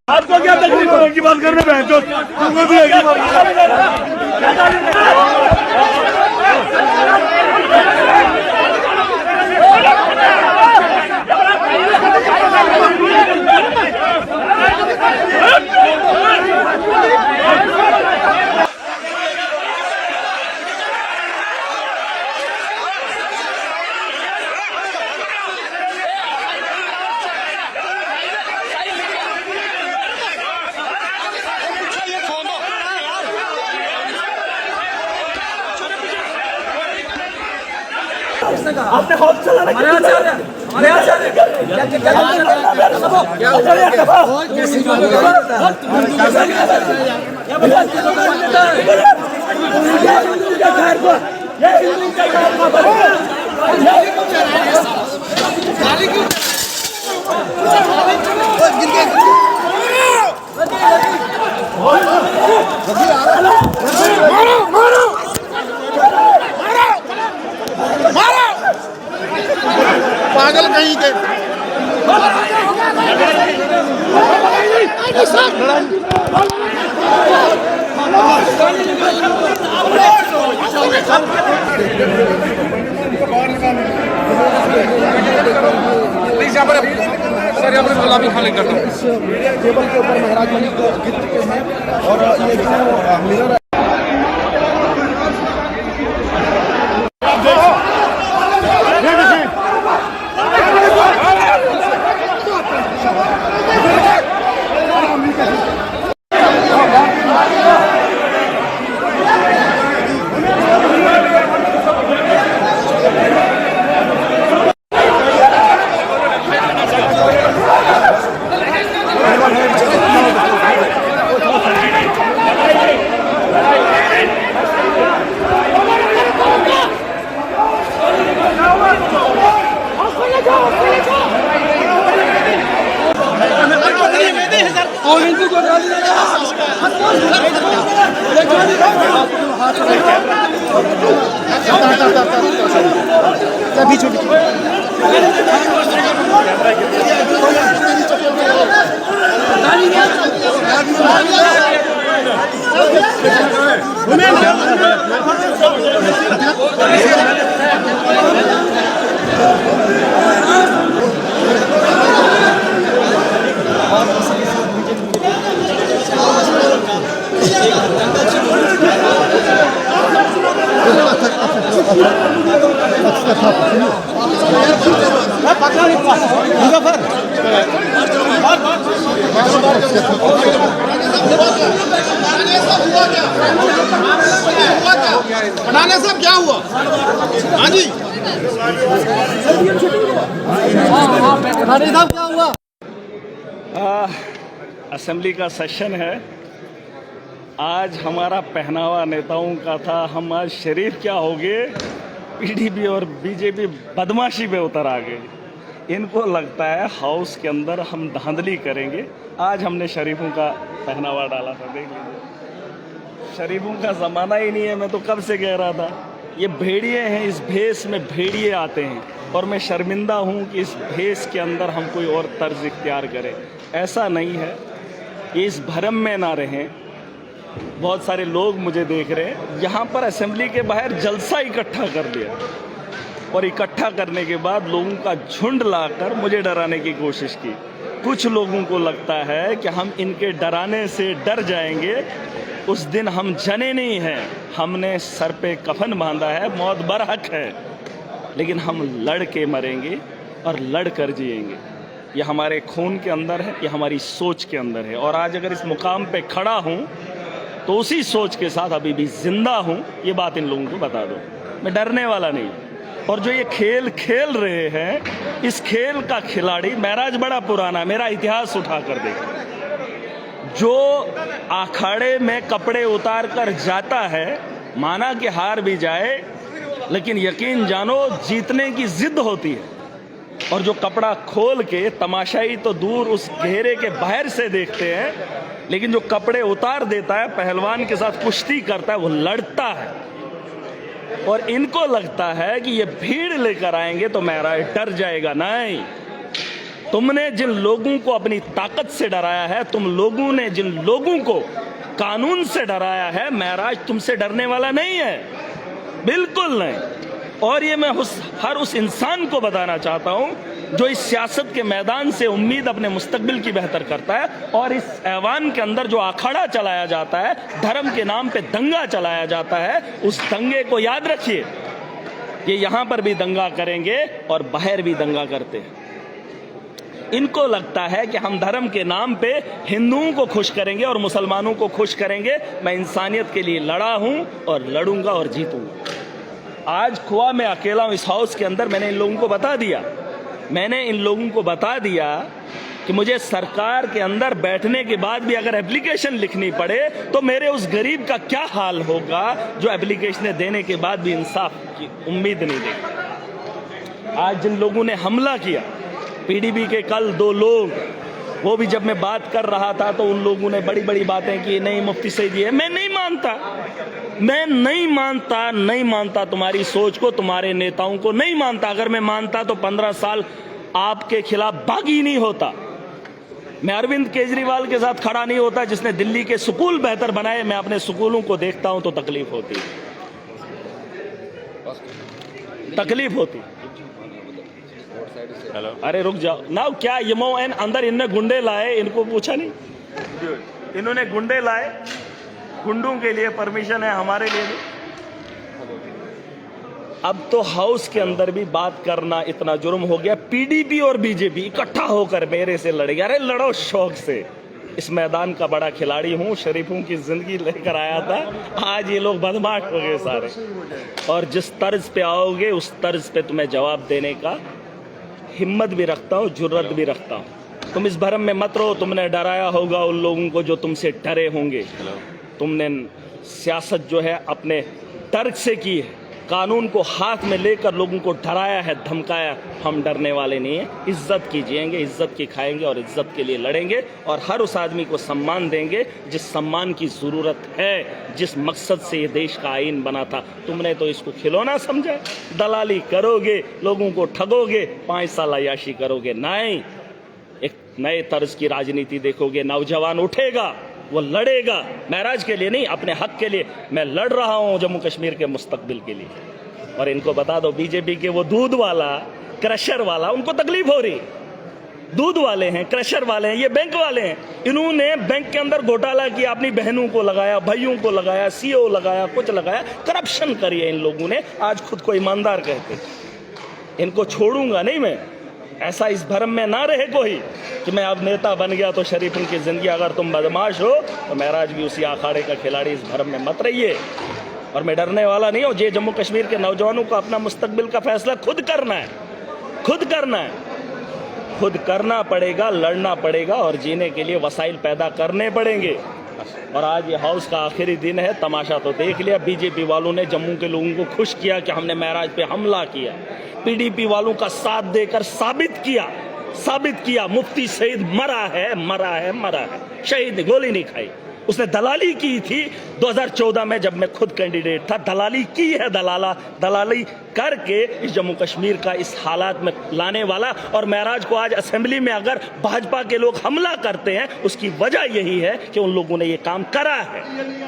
आपको क्या तकलीफ है की बात करने में तो तुमको भी आपने हॉल चलाना क्या पागल कहीं के सर यहाँ पर गुलाबी खाने करता हूँ टेबल के ऊपर महाराज मलिक गिर चुके हैं और ये मिरर बनाने साहब क्या हुआ? हाँ जी बनाने साहब क्या हुआ? असेंबली का सेशन है। आज हमारा पहनावा नेताओं का था। हम आज शरीफ क्या हो गए, पीडीपी और बीजेपी बदमाशी में उतर आ गए। इनको लगता है हाउस के अंदर हम धांधली करेंगे। आज हमने शरीफों का पहनावा डाला था, देख लीजिए। शरीफों का ज़माना ही नहीं है, मैं तो कब से कह रहा था। ये भेड़िए हैं, इस भेष में भेड़िए आते हैं और मैं शर्मिंदा हूँ कि इस भेष के अंदर हम कोई और तर्ज इख्तियार करें। ऐसा नहीं है, ये इस भरम में ना रहें। बहुत सारे लोग मुझे देख रहे हैं। यहाँ पर असेंबली के बाहर जलसा इकट्ठा कर दिया और इकट्ठा करने के बाद लोगों का झुंड लाकर मुझे डराने की कोशिश की। कुछ लोगों को लगता है कि हम इनके डराने से डर जाएंगे। उस दिन हम जने नहीं हैं, हमने सर पे कफन बांधा है, मौत बरहक है, लेकिन हम लड़ के मरेंगे और लड़ कर जिएंगे। ये हमारे खून के अंदर है, ये हमारी सोच के अंदर है। और आज अगर इस मुकाम पे खड़ा हूँ तो उसी सोच के साथ अभी भी जिंदा हूँ। ये बात इन लोगों को बता दो, मैं डरने वाला नहीं। और जो ये खेल खेल रहे हैं, इस खेल का खिलाड़ी महराज बड़ा पुराना, मेरा इतिहास उठा कर देखो। जो अखाड़े में कपड़े उतार कर जाता है, माना कि हार भी जाए, लेकिन यकीन जानो जीतने की जिद होती है। और जो कपड़ा खोल के तमाशाई तो दूर उस घेरे के बाहर से देखते हैं, लेकिन जो कपड़े उतार देता है, पहलवान के साथ कुश्ती करता है, वो लड़ता है। और इनको लगता है कि ये भीड़ लेकर आएंगे तो महराज डर जाएगा। नहीं, तुमने जिन लोगों को अपनी ताकत से डराया है, तुम लोगों ने जिन लोगों को कानून से डराया है, महराज तुमसे डरने वाला नहीं है, बिल्कुल नहीं। और ये मैं हर उस इंसान को बताना चाहता हूं जो इस सियासत के मैदान से उम्मीद अपने मुस्तकबिल की बेहतर करता है, और इस ऐवान के अंदर जो अखाड़ा चलाया जाता है, धर्म के नाम पे दंगा चलाया जाता है, उस दंगे को याद रखिए। ये यहां पर भी दंगा करेंगे और बाहर भी दंगा करते हैं। इनको लगता है कि हम धर्म के नाम पे हिंदुओं को खुश करेंगे और मुसलमानों को खुश करेंगे। मैं इंसानियत के लिए लड़ा हूं और लड़ूंगा और जीतूंगा। आज खुआ मैं अकेला हूं इस हाउस के अंदर। मैंने इन लोगों को बता दिया कि मुझे सरकार के अंदर बैठने के बाद भी अगर एप्लीकेशन लिखनी पड़े तो मेरे उस गरीब का क्या हाल होगा जो एप्लीकेशनें देने के बाद भी इंसाफ की उम्मीद नहीं देखता। आज जिन लोगों ने हमला किया, पीडीपी के कल 2 लोग, वो भी जब मैं बात कर रहा था तो उन लोगों ने बड़ी बड़ी बातें की, नहीं मुफ्ती सईद है। मैं नहीं मानता तुम्हारी सोच को, तुम्हारे नेताओं को नहीं मानता। अगर मैं मानता तो 15 साल आपके खिलाफ बागी नहीं होता। मैं अरविंद केजरीवाल के साथ खड़ा नहीं होता जिसने दिल्ली के स्कूल बेहतर बनाए। मैं अपने स्कूलों को देखता हूं तो तकलीफ होती। हेलो, अरे रुक जाओ ना, क्या यमोन अंदर इनने गुंडे लाए, इनको पूछा नहीं? इन्होंने गुंडे लाए, गुंडों के लिए परमिशन है, हमारे लिए नहीं। अब तो हाउस के अंदर भी बात करना इतना जुर्म हो गया। पीडीपी और बीजेपी इकट्ठा होकर मेरे से लड़ेगा। अरे लड़ो शौक से। इस मैदान का बड़ा खिलाड़ी हूं, शरीफों की जिंदगी लेकर आया था। आज ये लोग बदमाश हो गए सारे, और जिस तर्ज पे आओगे उस तर्ज पे तुम्हें जवाब देने का हिम्मत भी रखता हूं, जुर्रत भी रखता हूं। तुम इस भरम में मत रहो। तुमने डराया होगा उन लोगों को जो तुमसे डरे होंगे। तुमने सियासत जो है अपने तर्क से की है, कानून को हाथ में लेकर लोगों को डराया है, धमकाया। हम डरने वाले नहीं हैं। इज्जत की जिएंगे, इज्जत की खाएंगे और इज्जत के लिए लड़ेंगे, और हर उस आदमी को सम्मान देंगे जिस सम्मान की ज़रूरत है, जिस मकसद से ये देश का आईन बना था। तुमने तो इसको खिलौना समझा। दलाली करोगे, लोगों को ठगोगे, 5 साल अय्याशी करोगे। नहीं, एक नए तर्ज की राजनीति देखोगे। नौजवान उठेगा, वो लड़ेगा, महराज के लिए नहीं, अपने हक के लिए। मैं लड़ रहा हूं जम्मू कश्मीर के मुस्तकबिल के लिए। और इनको बता दो, बीजेपी के वो दूध वाला, क्रशर वाला, उनको तकलीफ हो रही। दूध वाले हैं, क्रशर वाले हैं, ये बैंक वाले हैं। इन्होंने बैंक के अंदर घोटाला किया, अपनी बहनों को लगाया, भाइयों को लगाया, सीओ लगाया, कुछ लगाया, करप्शन करी है इन लोगों ने। आज खुद को ईमानदार कहते। इनको छोड़ूंगा नहीं मैं। ऐसा इस भरम में ना रहे कोई कि मैं अब नेता बन गया तो शरीफों की जिंदगी। अगर तुम बदमाश हो तो महराज भी उसी अखाड़े का खिलाड़ी। इस भरम में मत रहिए। और मैं डरने वाला नहीं हूं। ये जम्मू कश्मीर के नौजवानों को अपना मुस्तकबिल का फैसला खुद करना है, खुद करना पड़ेगा, लड़ना पड़ेगा, और जीने के लिए वसाइल पैदा करने पड़ेंगे। और आज ये हाउस का आखिरी दिन है। तमाशा तो देख लिया। बीजेपी वालों ने जम्मू के लोगों को खुश किया कि हमने महराज पे हमला किया। पीडीपी वालों का साथ देकर साबित किया मुफ्ती सईद मरा है। शहीद ने गोली नहीं खाई। उसने दलाली की थी 2014 में जब मैं खुद कैंडिडेट था। दलाली की है, दलाली करके इस जम्मू कश्मीर का इस हालात में लाने वाला। और महराज को आज असेंबली में अगर भाजपा के लोग हमला करते हैं, उसकी वजह यही है कि उन लोगों ने ये काम करा है।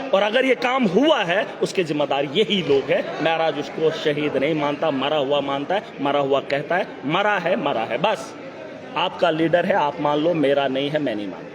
और अगर ये काम हुआ है, उसके जिम्मेदार यही लोग हैं। महराज उसको शहीद नहीं मानता, मरा हुआ मानता है, मरा हुआ कहता है। मरा है। बस आपका लीडर है, आप मान लो, मेरा नहीं है, मैं नहीं मानता।